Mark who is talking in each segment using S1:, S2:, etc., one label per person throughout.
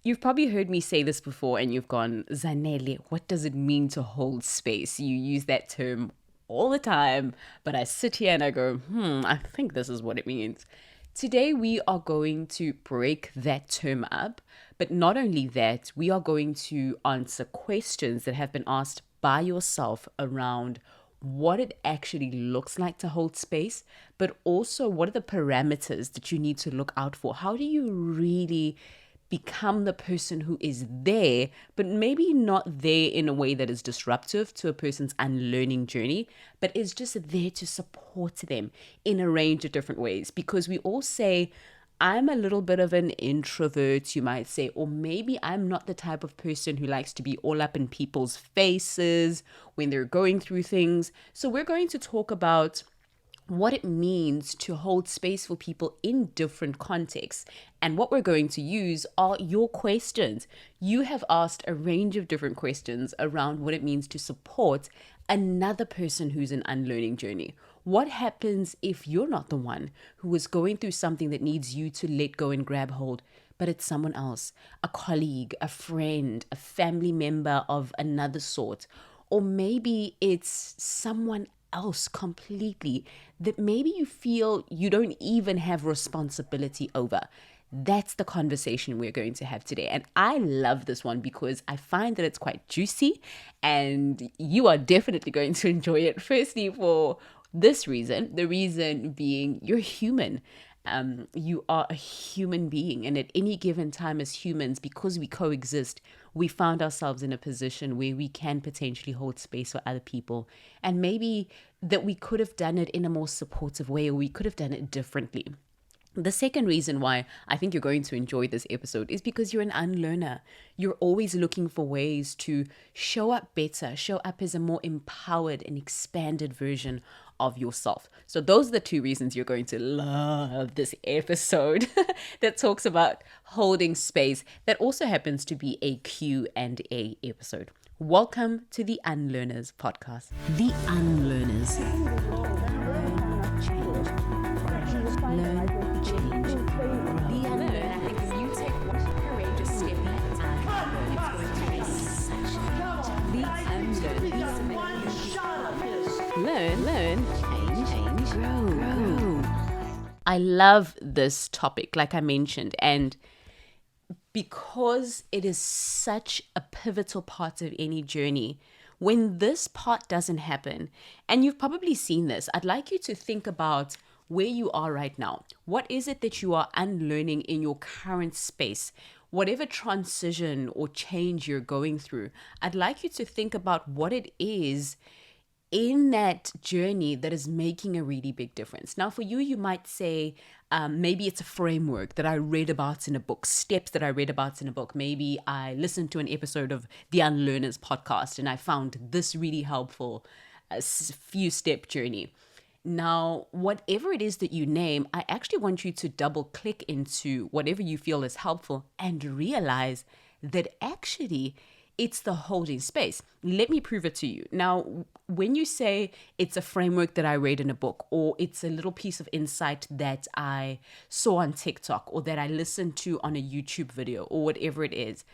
S1: You've probably heard me say this before and you've gone, Zanele, what does it mean to hold space? You use that term all the time, but I sit here and I go, I think this is what it means. Today, we are going to break that term up, but not only that, we are going to answer questions that have been asked by yourself around what it actually looks like to hold space, but also what are the parameters that you need to look out for? How do you really become the person who is there, but maybe not there in a way that is disruptive to a person's unlearning journey, but is just there to support them in a range of different ways? Because we all say, I'm a little bit of an introvert, you might say, or maybe I'm not the type of person who likes to be all up in people's faces when they're going through things. So we're going to talk about what it means to hold space for people in different contexts. And what we're going to use are your questions. You have asked a range of different questions around what it means to support another person who's in unlearning journey. What happens if you're not the one who is going through something that needs you to let go and grab hold, but it's someone else, a colleague, a friend, a family member of another sort, or maybe it's someone else completely that maybe you feel you don't even have responsibility over. That's the conversation we're going to have today. And I love this one because I find that it's quite juicy and you are definitely going to enjoy it. Firstly, for this reason, the reason being you're human. You are a human being, and at any given time as humans, because we coexist, we found ourselves in a position where we can potentially hold space for other people, and maybe that we could have done it in a more supportive way, or we could have done it differently. The second reason why I think you're going to enjoy this episode is because you're an unlearner. You're always looking for ways to show up better, show up as a more empowered and expanded version of yourself. So those are the two reasons you're going to love this episode that talks about holding space, that also happens to be a Q&A episode. Welcome to the Unlearners podcast. The Unlearners. Learn, change, the unlearn. I think if you take one courageous step at a time, it's going to be such the unlearn. Learn, change, grow. I love this topic, like I mentioned, and because it is such a pivotal part of any journey, when this part doesn't happen, and you've probably seen this, I'd like you to think about where you are right now. What is it that you are unlearning in your current space? Whatever transition or change you're going through, I'd like you to think about what it is in that journey that is making a really big difference. Now, for you, you might say, maybe it's a framework that I read about in a book, steps that I read about in a book. Maybe I listened to an episode of the Unlearners podcast and I found this really helpful, a few step journey. Now, whatever it is that you name, I actually want you to double click into whatever you feel is helpful and realize that actually it's the holding space. Let me prove it to you. Now, when you say it's a framework that I read in a book, or it's a little piece of insight that I saw on TikTok, or that I listened to on a YouTube video, or whatever it is,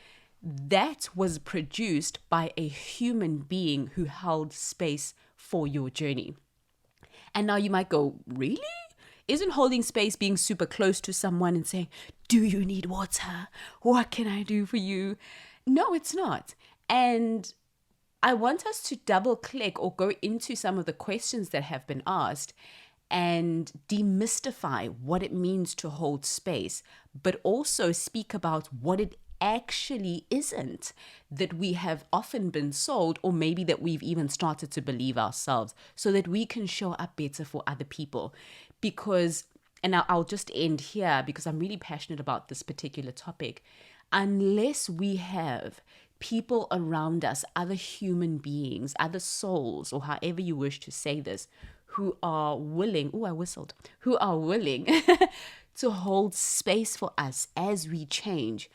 S1: that was produced by a human being who held space for your journey. And now you might go, really? Isn't holding space being super close to someone and saying, do you need water? What can I do for you? No, it's not. And I want us to double click or go into some of the questions that have been asked and demystify what it means to hold space, but also speak about what it actually isn't that we have often been sold, or maybe that we've even started to believe ourselves, so that we can show up better for other people. Because, and I'll just end here because I'm really passionate about this particular topic, unless we have people around us, other human beings, other souls, or however you wish to say this, who are willing, who are willing to hold space for us as we change,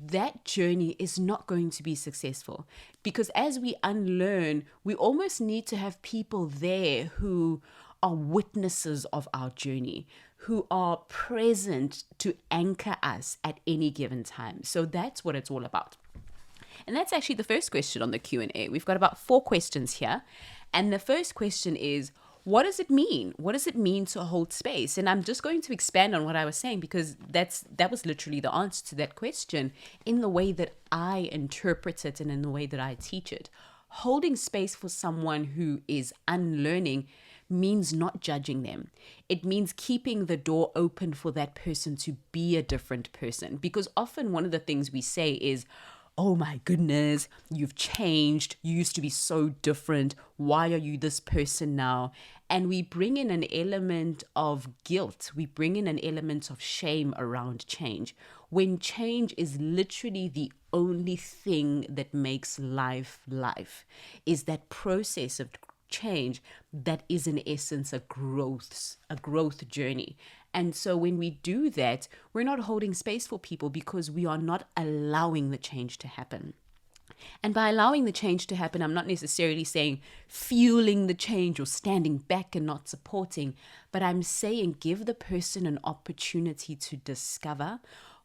S1: that journey is not going to be successful. Because as we unlearn, we almost need to have people there who are witnesses of our journey, who are present to anchor us at any given time. So that's what it's all about. And that's actually the first question on the Q&A. We've got about 4 questions here. And the first question is, what does it mean? What does it mean to hold space? And I'm just going to expand on what I was saying, because that was literally the answer to that question in the way that I interpret it and in the way that I teach it. Holding space for someone who is unlearning means not judging them. It means keeping the door open for that person to be a different person. Because often one of the things we say is, oh my goodness, you've changed. You used to be so different. Why are you this person now? And we bring in an element of guilt. We bring in an element of shame around change, when change is literally the only thing that makes life, is that process of change that is in essence a growth journey. And so when we do that, we're not holding space for people because we are not allowing the change to happen. And by allowing the change to happen, I'm not necessarily saying fueling the change or standing back and not supporting, but I'm saying give the person an opportunity to discover,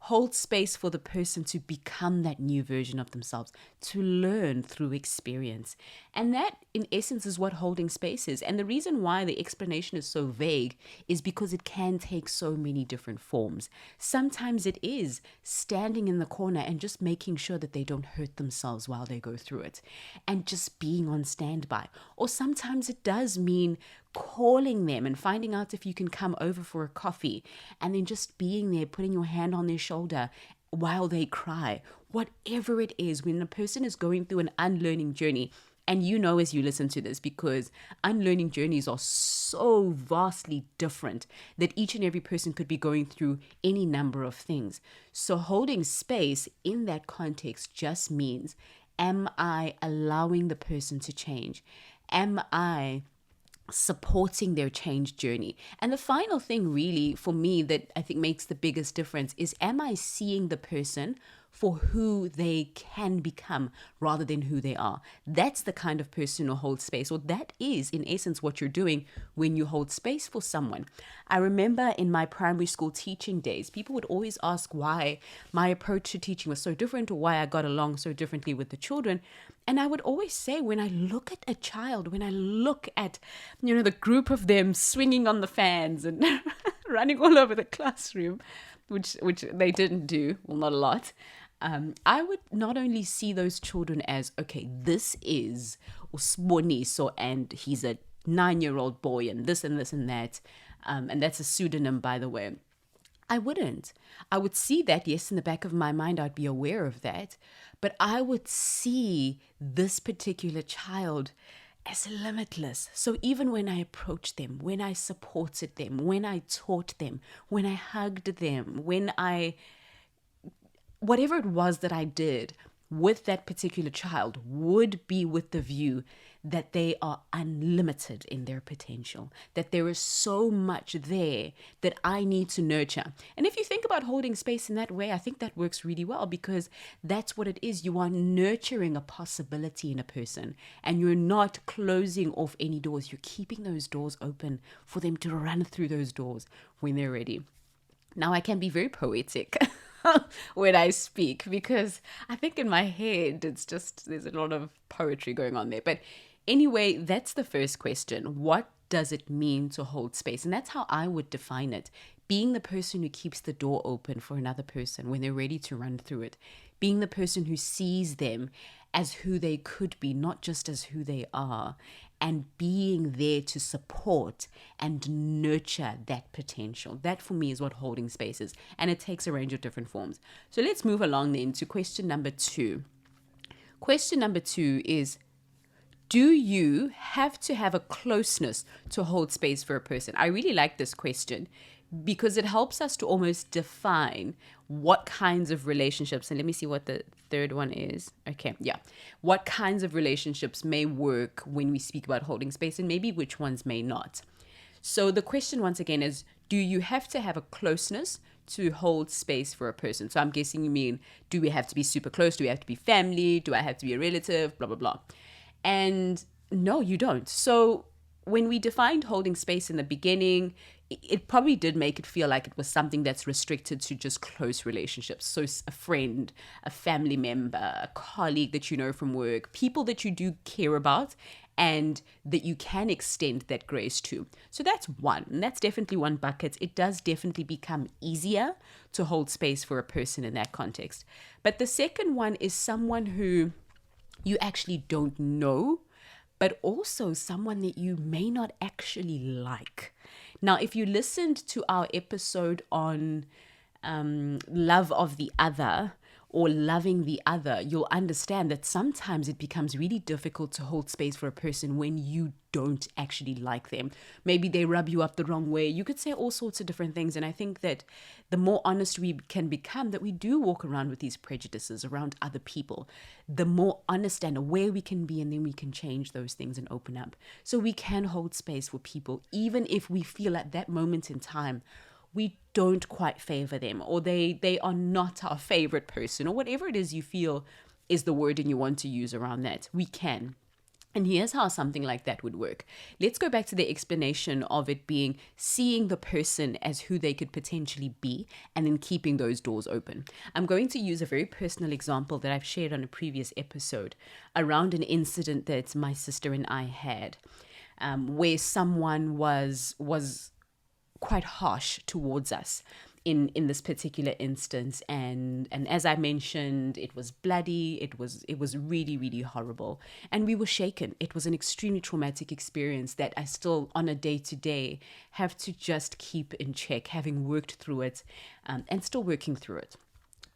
S1: hold space for the person to become that new version of themselves, to learn through experience. And that, in essence, is what holding space is. And the reason why the explanation is so vague is because it can take so many different forms. Sometimes it is standing in the corner and just making sure that they don't hurt themselves while they go through it, and just being on standby. Or sometimes it does mean calling them and finding out if you can come over for a coffee, and then just being there, putting your hand on their shoulder while they cry. Whatever it is, when a person is going through an unlearning journey, and you know as you listen to this, because unlearning journeys are so vastly different that each and every person could be going through any number of things. So holding space in that context just means, am I allowing the person to change? Am I supporting their change journey? And the final thing really for me that I think makes the biggest difference is, am I seeing the person for who they can become rather than who they are? That's the kind of person who holds space, or that is in essence what you're doing when you hold space for someone. I remember in my primary school teaching days, people would always ask why my approach to teaching was so different, or why I got along so differently with the children. And I would always say, when I look at a child, when I look at, the group of them swinging on the fans and running all over the classroom, which they didn't do, well, not a lot, I would not only see those children as, okay, this is Usboniso and he's a 9-year-old boy and this and this and that, and that's a pseudonym, by the way. I wouldn't. I would see that, yes, in the back of my mind, I'd be aware of that, but I would see this particular child as limitless. So even when I approached them, when I supported them, when I taught them, when I hugged them, whatever it was that I did with that particular child would be with the view that they are unlimited in their potential, that there is so much there that I need to nurture. And if you think about holding space in that way, I think that works really well, because that's what it is. You are nurturing a possibility in a person, and you're not closing off any doors. You're keeping those doors open for them to run through those doors when they're ready. Now, I can be very poetic when I speak, because I think in my head, there's a lot of poetry going on there. But anyway, that's the first question. What does it mean to hold space? And that's how I would define it. Being the person who keeps the door open for another person when they're ready to run through it. Being the person who sees them as who they could be, not just as who they are. And being there to support and nurture that potential. That for me is what holding space is. And it takes a range of different forms. So let's move along then to question number 2. Question number 2 is, do you have to have a closeness to hold space for a person? I really like this question because it helps us to almost define what kinds of relationships, and let me see what the third one is. Okay, yeah. What kinds of relationships may work when we speak about holding space, and maybe which ones may not. So the question once again is, do you have to have a closeness to hold space for a person? So I'm guessing you mean, do we have to be super close? Do we have to be family? Do I have to be a relative? Blah, blah, blah. And no, you don't. So when we defined holding space in the beginning, it probably did make it feel like it was something that's restricted to just close relationships. So a friend, a family member, a colleague that you know from work, people that you do care about and that you can extend that grace to. So that's one. And that's definitely one bucket. It does definitely become easier to hold space for a person in that context. But the second one is someone who you actually don't know, but also someone that you may not actually like. Now, if you listened to our episode on love of the other or loving the other, you'll understand that sometimes it becomes really difficult to hold space for a person when you don't actually like them. Maybe they rub you up the wrong way. You could say all sorts of different things. And I think that the more honest we can become, that we do walk around with these prejudices around other people, the more honest and aware we can be, and then we can change those things and open up. So we can hold space for people, even if we feel at that moment in time we don't quite favor them, or they are not our favorite person, or whatever it is you feel is the wording you want to use around that. We can. And here's how something like that would work. Let's go back to the explanation of it being seeing the person as who they could potentially be and then keeping those doors open. I'm going to use a very personal example that I've shared on a previous episode around an incident that my sister and I had, where someone was quite harsh towards us in this particular instance, and as I mentioned, it was bloody, it was really, really horrible, and we were shaken. It was an extremely traumatic experience that I still on a day-to-day have to just keep in check, having worked through it and still working through it.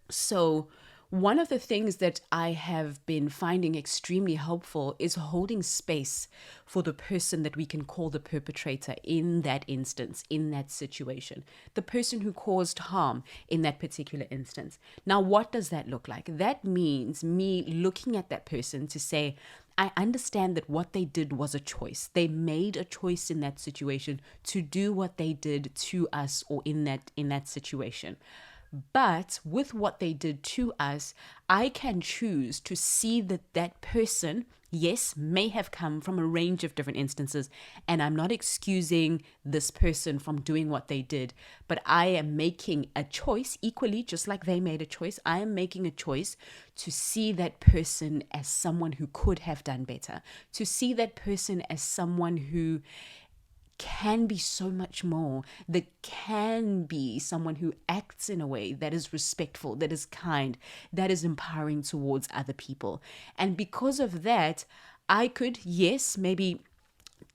S1: So one of the things that I have been finding extremely helpful is holding space for the person that we can call the perpetrator in that instance, in that situation, the person who caused harm in that particular instance. Now, what does that look like? That means me looking at that person to say, I understand that what they did was a choice. They made a choice in that situation to do what they did to us or in that situation. But with what they did to us, I can choose to see that that person, yes, may have come from a range of different instances, and I'm not excusing this person from doing what they did, but I am making a choice equally, just like they made a choice. I am making a choice to see that person as someone who could have done better, to see that person as someone who can be so much more, that can be someone who acts in a way that is respectful, that is kind, that is empowering towards other people. And because of that, I could, yes, maybe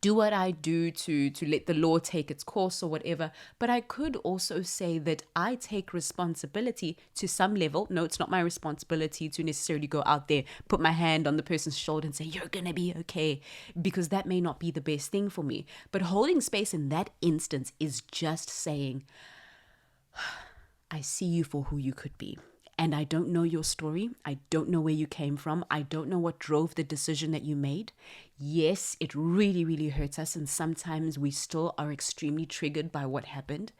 S1: do what I do to let the law take its course or whatever, but I could also say that I take responsibility to some level. No, it's not my responsibility to necessarily go out there, put my hand on the person's shoulder and say, you're gonna be okay, because that may not be the best thing for me. But holding space in that instance is just saying, I see you for who you could be. And I don't know your story. I don't know where you came from. I don't know what drove the decision that you made. Yes, it really, really hurts us. And sometimes we still are extremely triggered by what happened.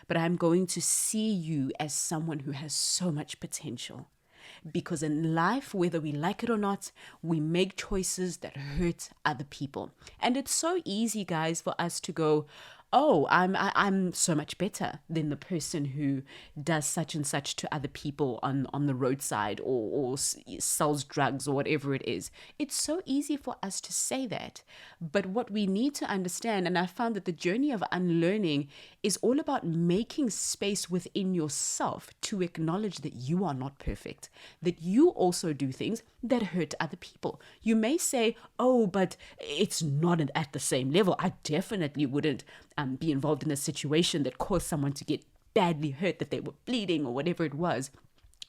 S1: But I'm going to see you as someone who has so much potential. Because in life, whether we like it or not, we make choices that hurt other people. And it's so easy, guys, for us to go, oh, I'm so much better than the person who does such and such to other people on the roadside or sells drugs or whatever it is. It's so easy for us to say that. But what we need to understand, and I found that the journey of unlearning is all about making space within yourself to acknowledge that you are not perfect, that you also do things that hurt other people. You may say, oh, but it's not at the same level. I definitely wouldn't be involved in a situation that caused someone to get badly hurt, that they were bleeding or whatever it was.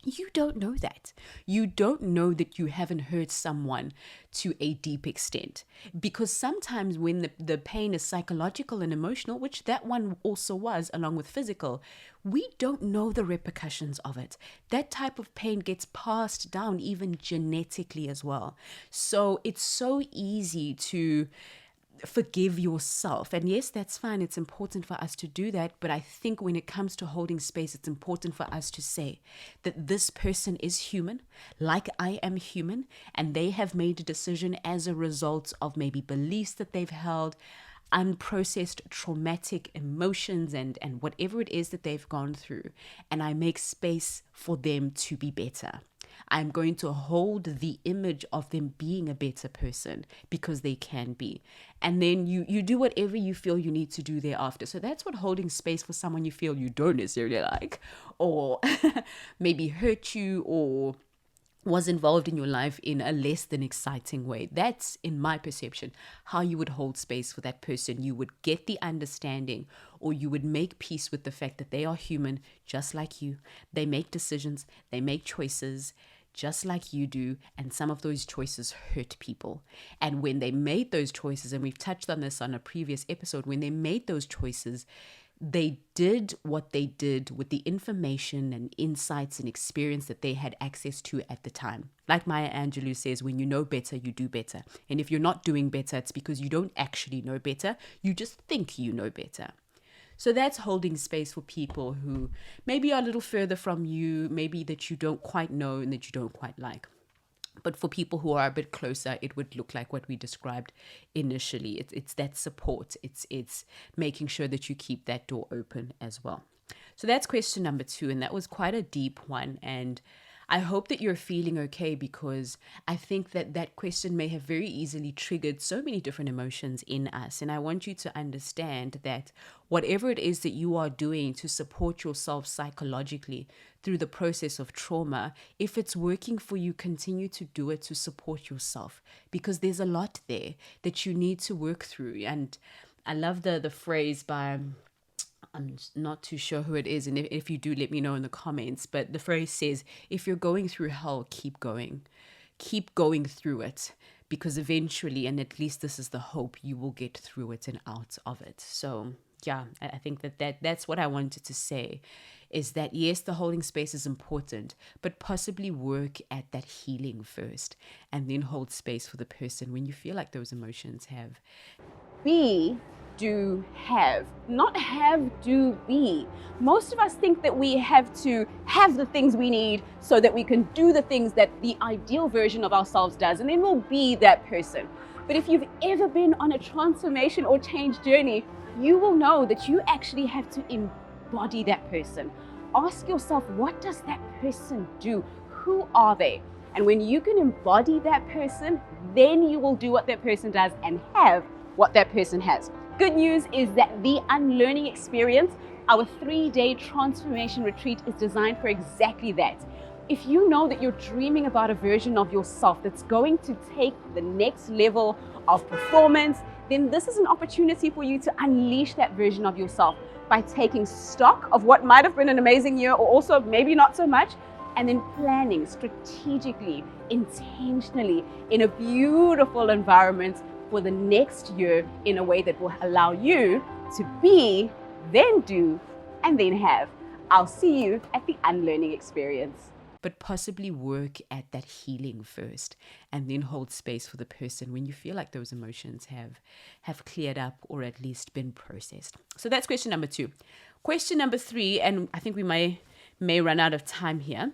S1: You don't know that. You don't know that you haven't hurt someone to a deep extent. Because sometimes when the pain is psychological and emotional, which that one also was along with physical, we don't know the repercussions of it. That type of pain gets passed down even genetically as well. So it's so easy to forgive yourself. And yes, that's fine. It's important for us to do that. But I think when it comes to holding space, it's important for us to say that this person is human, like I am human, and they have made a decision as a result of maybe beliefs that they've held, unprocessed traumatic emotions, and whatever it is that they've gone through. And I make space for them to be better. I'm going to hold the image of them being a better person because they can be. And then you do whatever you feel you need to do thereafter. So that's what holding space for someone you feel you don't necessarily like, or maybe hurt you, or was involved in your life in a less than exciting way. That's, in my perception, how you would hold space for that person. You would get the understanding, or you would make peace with the fact that they are human just like you. They make decisions, they make choices just like you do, and some of those choices hurt people. And when they made those choices, and we've touched on this on a previous episode, when they made those choices, they did what they did with the information and insights and experience that they had access to at the time. Like Maya Angelou says, when you know better, you do better. And if you're not doing better, it's because you don't actually know better. You just think you know better. So that's holding space for people who maybe are a little further from you, maybe that you don't quite know and that you don't quite like. But for people who are a bit closer, it would look like what we described initially. It's that support. It's making sure that you keep that door open as well. So that's question number 2. And that was quite a deep one. And I hope that you're feeling okay, because I think that that question may have very easily triggered so many different emotions in us. And I want you to understand that whatever it is that you are doing to support yourself psychologically through the process of trauma, if it's working for you, continue to do it to support yourself, because there's a lot there that you need to work through. And I love the phrase by... I'm not too sure who it is, and if you do, let me know in the comments. But the phrase says, if you're going through hell, keep going. Keep going through it, because eventually, and at least this is the hope, you will get through it and out of it. So yeah, I think that's what I wanted to say, is that yes, the holding space is important, but possibly work at that healing first, and then hold space for the person when you feel like those emotions have...
S2: Be, do, have. Not have, do, be. Most of us think that we have to have the things we need so that we can do the things that the ideal version of ourselves does, and then we'll be that person. But if you've ever been on a transformation or change journey, you will know that you actually have to embody that person. Ask yourself, what does that person do? Who are they? And when you can embody that person, then you will do what that person does and have what that person has. Good news is that the Unlearning Experience, our 3-day transformation retreat, is designed for exactly that. If you know that you're dreaming about a version of yourself that's going to take the next level of performance, then this is an opportunity for you to unleash that version of yourself by taking stock of what might have been an amazing year, or also maybe not so much, and then planning strategically, intentionally, in a beautiful environment for the next year, in a way that will allow you to be, then do, and then have. I'll see you at the Unlearning Experience.
S1: But possibly work at that healing first, and then hold space for the person when you feel like those emotions have cleared up, or at least been processed. So that's question number 2. Question number 3, and I think we may run out of time here,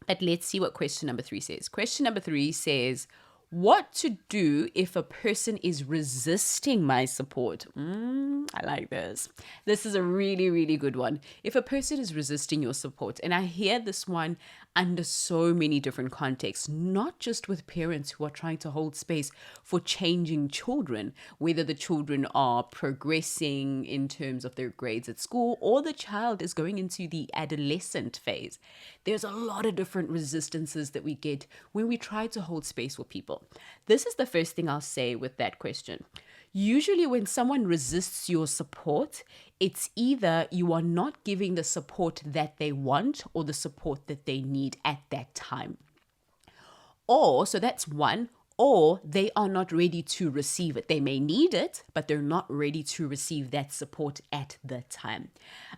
S1: but let's see what question number 3 says. Question number 3 says, what to do if a person is resisting my support? I like this. This is a really, really good one. If a person is resisting your support, and I hear this one under so many different contexts, not just with parents who are trying to hold space for changing children, whether the children are progressing in terms of their grades at school, or the child is going into the adolescent phase. There's a lot of different resistances that we get when we try to hold space for people. This is the first thing I'll say with that question. Usually when someone resists your support, it's either you are not giving the support that they want or the support that they need at that time. Or, so that's one, or they are not ready to receive it. They may need it, but they're not ready to receive that support at the time.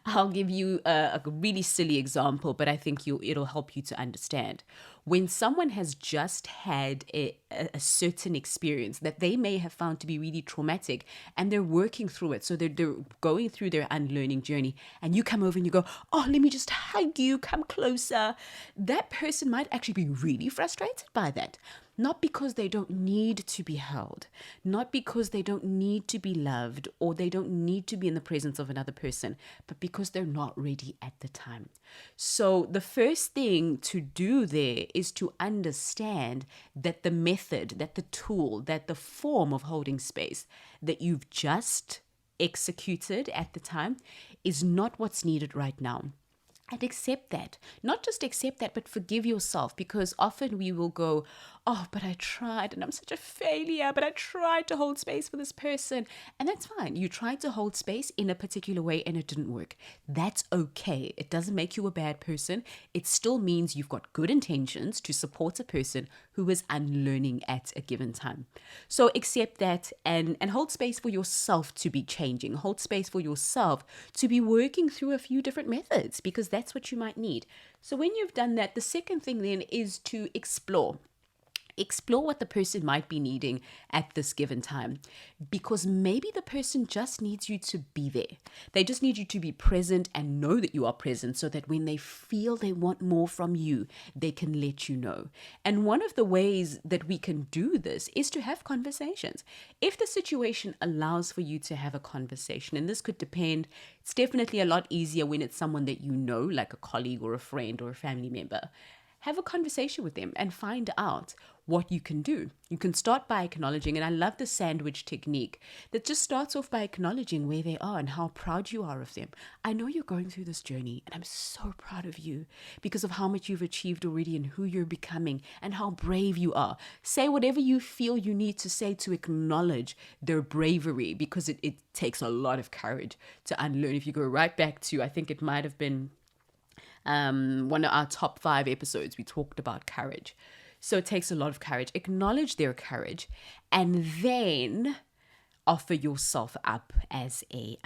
S1: I'll give you a really silly example, but I think it'll help you to understand. When someone has just had a certain experience that they may have found to be really traumatic and they're working through it, so they're going through their unlearning journey, and you come over and you go, oh, let me just hug you, come closer, that person might actually be really frustrated by that. Not because they don't need to be held, not because they don't need to be loved or they don't need to be in the presence of another person, but because they're not ready at the time. So the first thing to do there is to understand that the method, that the tool, that the form of holding space that you've just executed at the time is not what's needed right now. And accept that. Not just accept that, but forgive yourself, because often we will go, oh, but I tried and I'm such a failure, but I tried to hold space for this person. And that's fine. You tried to hold space in a particular way and it didn't work. That's okay. It doesn't make you a bad person. It still means you've got good intentions to support a person who is unlearning at a given time. So accept that and hold space for yourself to be changing. Hold space for yourself to be working through a few different methods, because that's what you might need. So when you've done that, the second thing then is to explore. Explore what the person might be needing at this given time, because maybe the person just needs you to be there. They just need you to be present and know that you are present, so that when they feel they want more from you, they can let you know. And one of the ways that we can do this is to have conversations. If the situation allows for you to have a conversation, and this could depend, it's definitely a lot easier when it's someone that you know, like a colleague or a friend or a family member. Have a conversation with them and find out what you can do. You can start by acknowledging, and I love the sandwich technique that just starts off by acknowledging where they are and how proud you are of them. I know you're going through this journey, and I'm so proud of you because of how much you've achieved already and who you're becoming and how brave you are. Say whatever you feel you need to say to acknowledge their bravery, because it takes a lot of courage to unlearn. If you go right back to, I think it might have been one of our top 5 episodes, we talked about courage. So it takes a lot of courage. Acknowledge their courage and then offer yourself up as a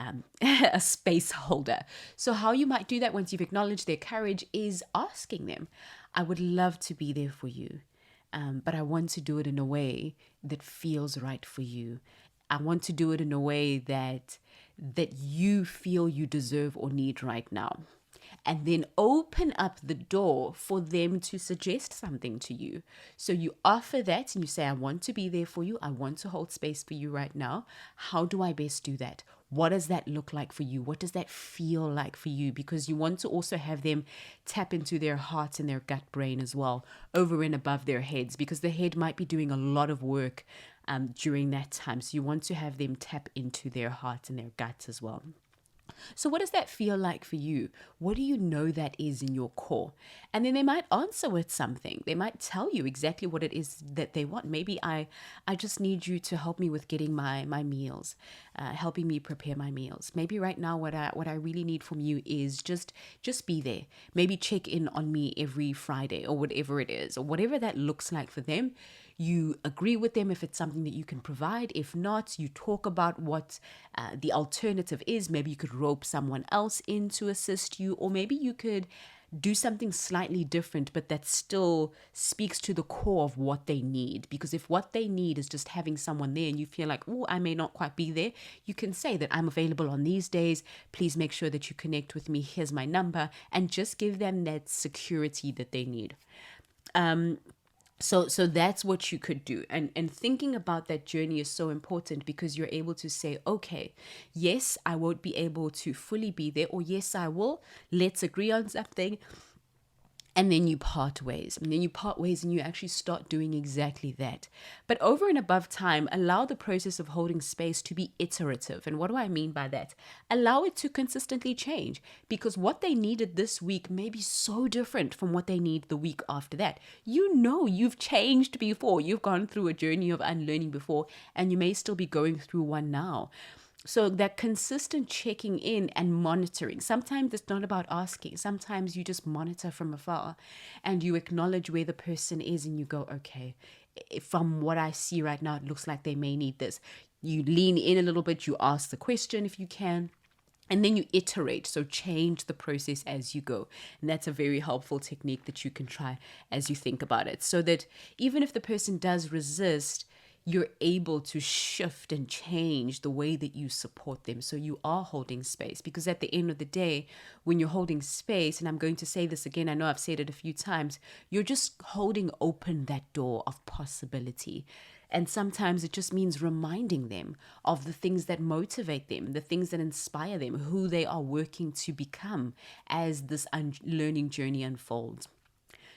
S1: space holder. So how you might do that once you've acknowledged their courage is asking them, I would love to be there for you, but I want to do it in a way that feels right for you. I want to do it in a way that you feel you deserve or need right now. And then open up the door for them to suggest something to you. So you offer that and you say, I want to be there for you. I want to hold space for you right now. How do I best do that? What does that look like for you? What does that feel like for you? Because you want to also have them tap into their heart and their gut brain as well, over and above their heads, because the head might be doing a lot of work during that time. So you want to have them tap into their heart and their guts as well. So what does that feel like for you? What do you know that is in your core? And then they might answer with something. They might tell you exactly what it is that they want. Maybe I just need you to help me with getting my meals, helping me prepare my meals. Maybe right now what I really need from you is just be there. Maybe check in on me every Friday or whatever it is, or whatever that looks like for them. You agree with them if it's something that you can provide. If not, you talk about what the alternative is. Maybe you could rope someone else in to assist you, or maybe you could do something slightly different, but that still speaks to the core of what they need. Because if what they need is just having someone there and you feel like, oh, I may not quite be there, you can say that I'm available on these days. Please make sure that you connect with me. Here's my number, and just give them that security that they need. So that's what you could do. And thinking about that journey is so important, because you're able to say, okay, yes, I won't be able to fully be there, or yes, I will. Let's agree on something. And then you part ways. And then you part ways and you actually start doing exactly that. But over and above time, allow the process of holding space to be iterative. And what do I mean by that? Allow it to consistently change, because what they needed this week may be so different from what they need the week after that. You know, you've changed before. You've gone through a journey of unlearning before, and you may still be going through one now. So that consistent checking in and monitoring. Sometimes it's not about asking. Sometimes you just monitor from afar and you acknowledge where the person is and you go, okay, from what I see right now, it looks like they may need this. You lean in a little bit. You ask the question if you can. And then you iterate, so change the process as you go. And that's a very helpful technique that you can try as you think about it, so that even if the person does resist, you're able to shift and change the way that you support them. So you are holding space, because at the end of the day, when you're holding space, and I'm going to say this again, I know I've said it a few times, you're just holding open that door of possibility. And sometimes it just means reminding them of the things that motivate them, the things that inspire them, who they are working to become as this learning journey unfolds.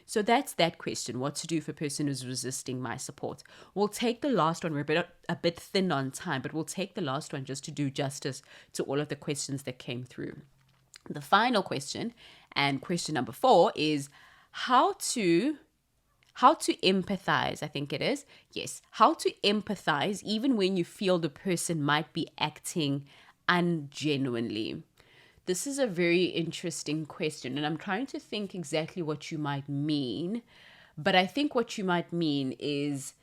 S1: So that's that question, what to do if a person who's resisting my support. We'll take the last one. We're a bit thin on time, but we'll take the last one just to do justice to all of the questions that came through. The final question, and question number 4, is how to empathize, I think it is. Yes, how to empathize even when you feel the person might be acting ungenuinely. This is a very interesting question, and I'm trying to think exactly what you might mean. But I think what you might mean is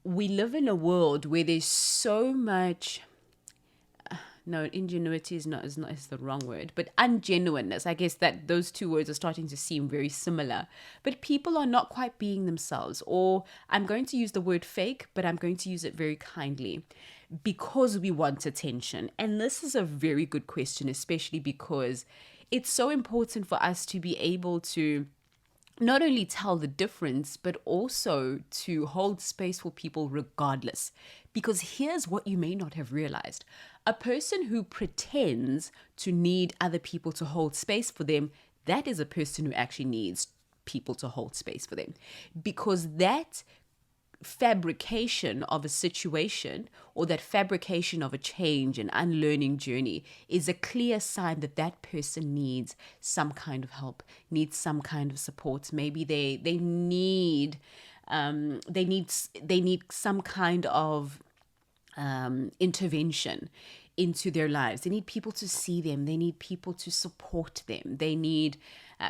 S1: we live in a world where there's so much, no, ingenuity is the wrong word, but ungenuineness. I guess that those two words are starting to seem very similar, but people are not quite being themselves. Or I'm going to use the word fake, but I'm going to use it very kindly, because we want attention. And this is a very good question, especially because it's so important for us to be able to not only tell the difference, but also to hold space for people regardless. Because here's what you may not have realized. A person who pretends to need other people to hold space for them, that is a person who actually needs people to hold space for them. Because that fabrication of a situation, or that fabrication of a change and unlearning journey, is a clear sign that that person needs some kind of help, needs some kind of support. Maybe they need some kind of intervention into their lives. They need people to see them. They need people to support them. They need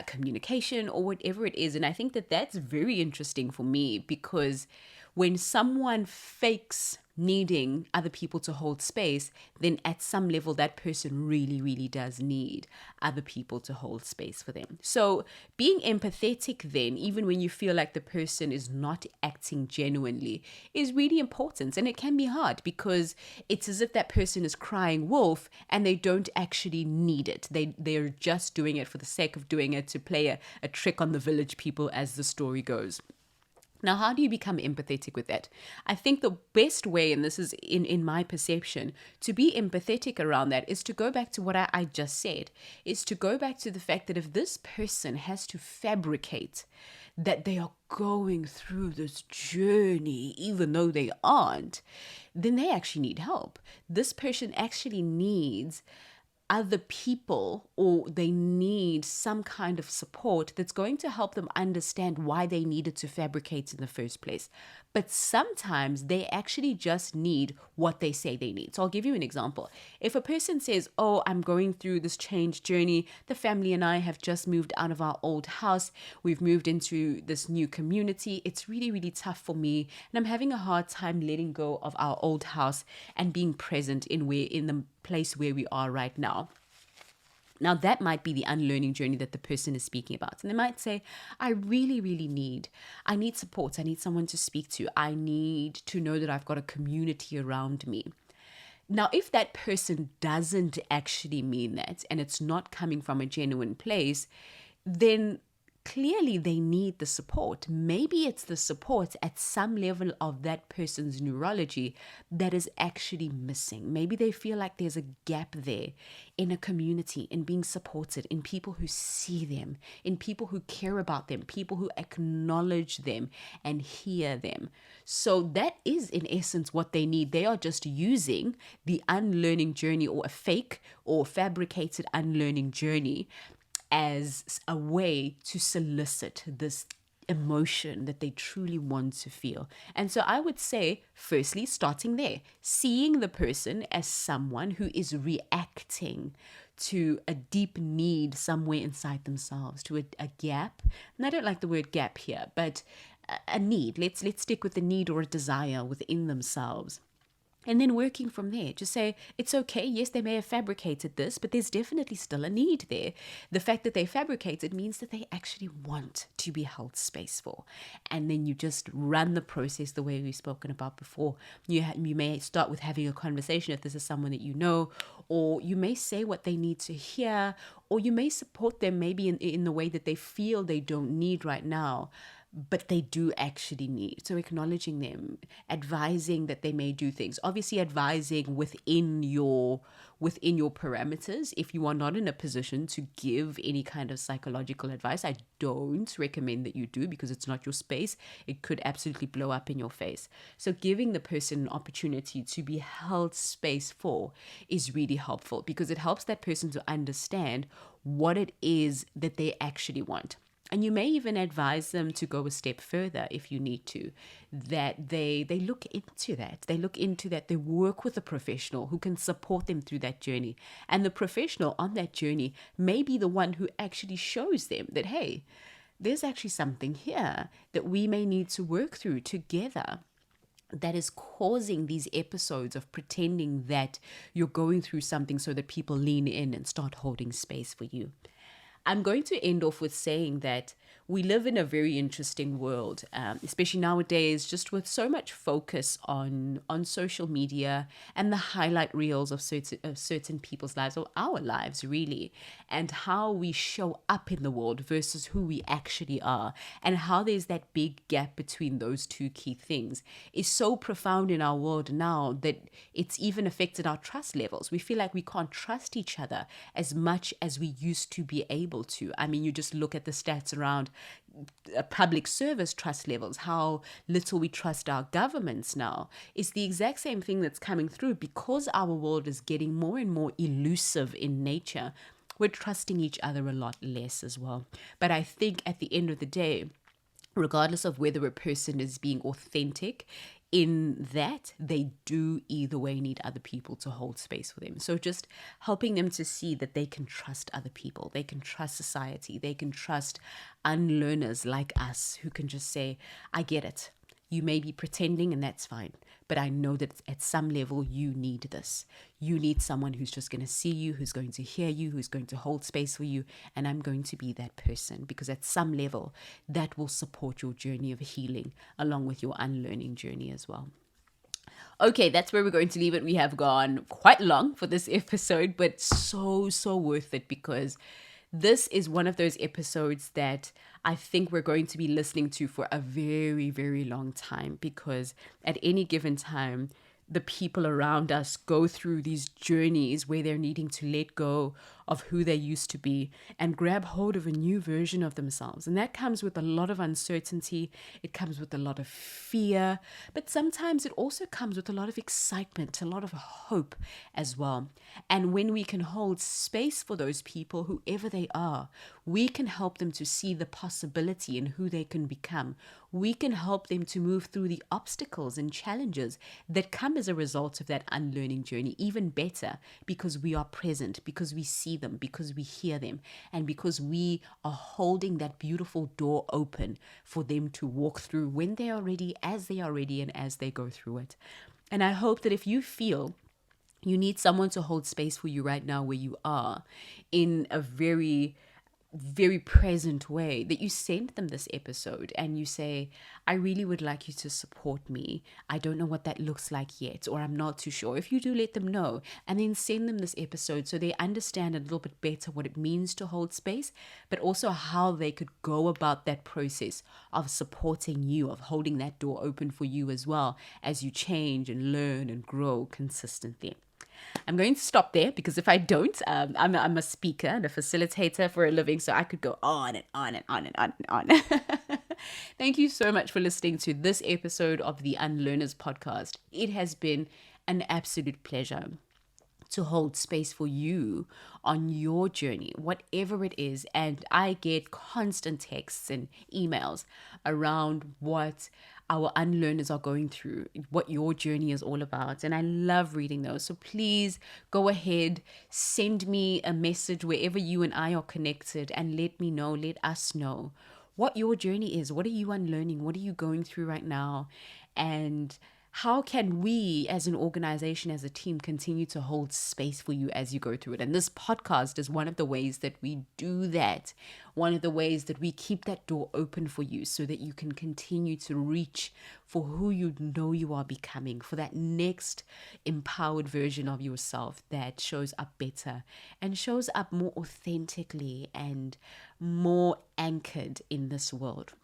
S1: communication, or whatever it is. And I think that that's very interesting for me, because when someone fakes needing other people to hold space, then at some level that person really, really does need other people to hold space for them. So being empathetic then, even when you feel like the person is not acting genuinely, is really important. And it can be hard, because it's as if that person is crying wolf and they don't actually need it. They're just doing it for the sake of doing it, to play a trick on the village people, as the story goes. Now, how do you become empathetic with that? I think the best way, and this is in my perception, to be empathetic around that is to go back to what I just said, is to go back to the fact that if this person has to fabricate that they are going through this journey, even though they aren't, then they actually need help. This person actually needs other people, or they need some kind of support that's going to help them understand why they needed to fabricate in the first place. But sometimes they actually just need what they say they need. So I'll give you an example. If a person says, oh, I'm going through this change journey, the family and I have just moved out of our old house, we've moved into this new community, it's really, really tough for me, and I'm having a hard time letting go of our old house and being present in the place where we are right now. Now, that might be the unlearning journey that the person is speaking about. And they might say, I really, really need support. I need someone to speak to. I need to know that I've got a community around me. Now, if that person doesn't actually mean that, and it's not coming from a genuine place, then clearly they need the support. Maybe it's the support at some level of that person's neurology that is actually missing. Maybe they feel like there's a gap there in a community, in being supported, in people who see them, in people who care about them, people who acknowledge them and hear them. So that is in essence what they need. They are just using the unlearning journey, or a fake or fabricated unlearning journey, as a way to solicit this emotion that they truly want to feel. And so I would say, firstly, starting there, seeing the person as someone who is reacting to a deep need somewhere inside themselves, to a gap. And I don't like the word gap here, but a need. Let's stick with the need or a desire within themselves. And then working from there, just say, it's okay. Yes, they may have fabricated this, but there's definitely still a need there. The fact that they fabricated means that they actually want to be held space for. And then you just run the process the way we've spoken about before. You may start with having a conversation if this is someone that you know, or you may say what they need to hear, or you may support them maybe in the way that they feel they don't need right now, but they do actually need. So acknowledging them, advising that they may do things, obviously advising within your parameters. If you are not in a position to give any kind of psychological advice, I don't recommend that you do, because it's not your space. It could absolutely blow up in your face. So giving the person an opportunity to be held space for is really helpful, because it helps that person to understand what it is that they actually want. And you may even advise them to go a step further if you need to, that they look into that. They look into that. They work with a professional who can support them through that journey. And the professional on that journey may be the one who actually shows them that, hey, there's actually something here that we may need to work through together that is causing these episodes of pretending that you're going through something so that people lean in and start holding space for you. I'm going to end off with saying that we live in a very interesting world, especially nowadays, just with so much focus on social media and the highlight reels of certain people's lives, or our lives really, and how we show up in the world versus who we actually are, and how there's that big gap between those two key things is so profound in our world now that it's even affected our trust levels. We feel like we can't trust each other as much as we used to be able to. I mean, you just look at the stats around public service trust levels, how little we trust our governments now. It's the exact same thing that's coming through because our world is getting more and more elusive in nature. We're trusting each other a lot less as well. But I think at the end of the day, regardless of whether a person is being authentic in that, they do either way need other people to hold space for them. So just helping them to see that they can trust other people, they can trust society, they can trust unlearners like us who can just say, I get it. You may be pretending and that's fine, but I know that at some level you need this. You need someone who's just going to see you, who's going to hear you, who's going to hold space for you, and I'm going to be that person, because at some level that will support your journey of healing along with your unlearning journey as well. Okay, that's where we're going to leave it. We have gone quite long for this episode, but so worth it, because this is one of those episodes that I think we're going to be listening to for a very, very long time, because at any given time, the people around us go through these journeys where they're needing to let go of who they used to be and grab hold of a new version of themselves. And that comes with a lot of uncertainty. It comes with a lot of fear, but sometimes it also comes with a lot of excitement, a lot of hope as well. And when we can hold space for those people, whoever they are, we can help them to see the possibility in who they can become. We can help them to move through the obstacles and challenges that come as a result of that unlearning journey even better, because we are present, because we see them, because we hear them, and because we are holding that beautiful door open for them to walk through when they are ready, as they are ready, and as they go through it. And I hope that if you feel you need someone to hold space for you right now where you are, in a very present way, that you send them this episode and you say, I really would like you to support me. I don't know what that looks like yet, or I'm not too sure. If you do, let them know, and then send them this episode so they understand a little bit better what it means to hold space, but also how they could go about that process of supporting you, of holding that door open for you as well as you change and learn and grow consistently. I'm going to stop there, because if I don't, I'm a speaker and a facilitator for a living, so I could go on and on and on and on and on. Thank you so much for listening to this episode of the Unlearners podcast. It has been an absolute pleasure to hold space for you on your journey, whatever it is. And I get constant texts and emails around what our unlearners are going through, what your journey is all about. And I love reading those. So please go ahead, send me a message wherever you and I are connected, and let me know, let us know what your journey is. What are you unlearning? What are you going through right now? And how can we as an organization, as a team, continue to hold space for you as you go through it? And this podcast is one of the ways that we do that. One of the ways that we keep that door open for you so that you can continue to reach for who you know you are becoming, for that next empowered version of yourself that shows up better and shows up more authentically and more anchored in this world.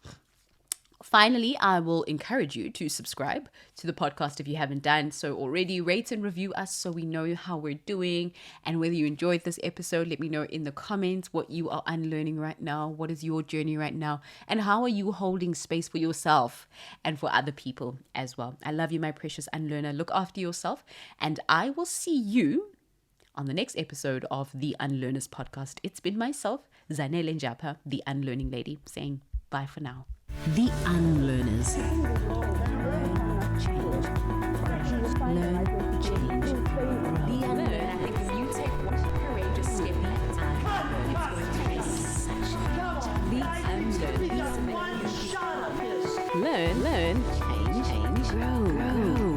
S1: Finally, I will encourage you to subscribe to the podcast if you haven't done so already. Rate and review us so we know how we're doing and whether you enjoyed this episode. Let me know in the comments what you are unlearning right now. What is your journey right now? And how are you holding space for yourself and for other people as well? I love you, my precious unlearner. Look after yourself, and I will see you on the next episode of the Unlearners podcast. It's been myself, Zanele Njapa, the Unlearning Lady, saying bye for now. The Unlearners. Change. Learn, change. The Unlearn. I think if you take one courageous step at a time, it's going to be such a The Unlearn. Learn, change, grow.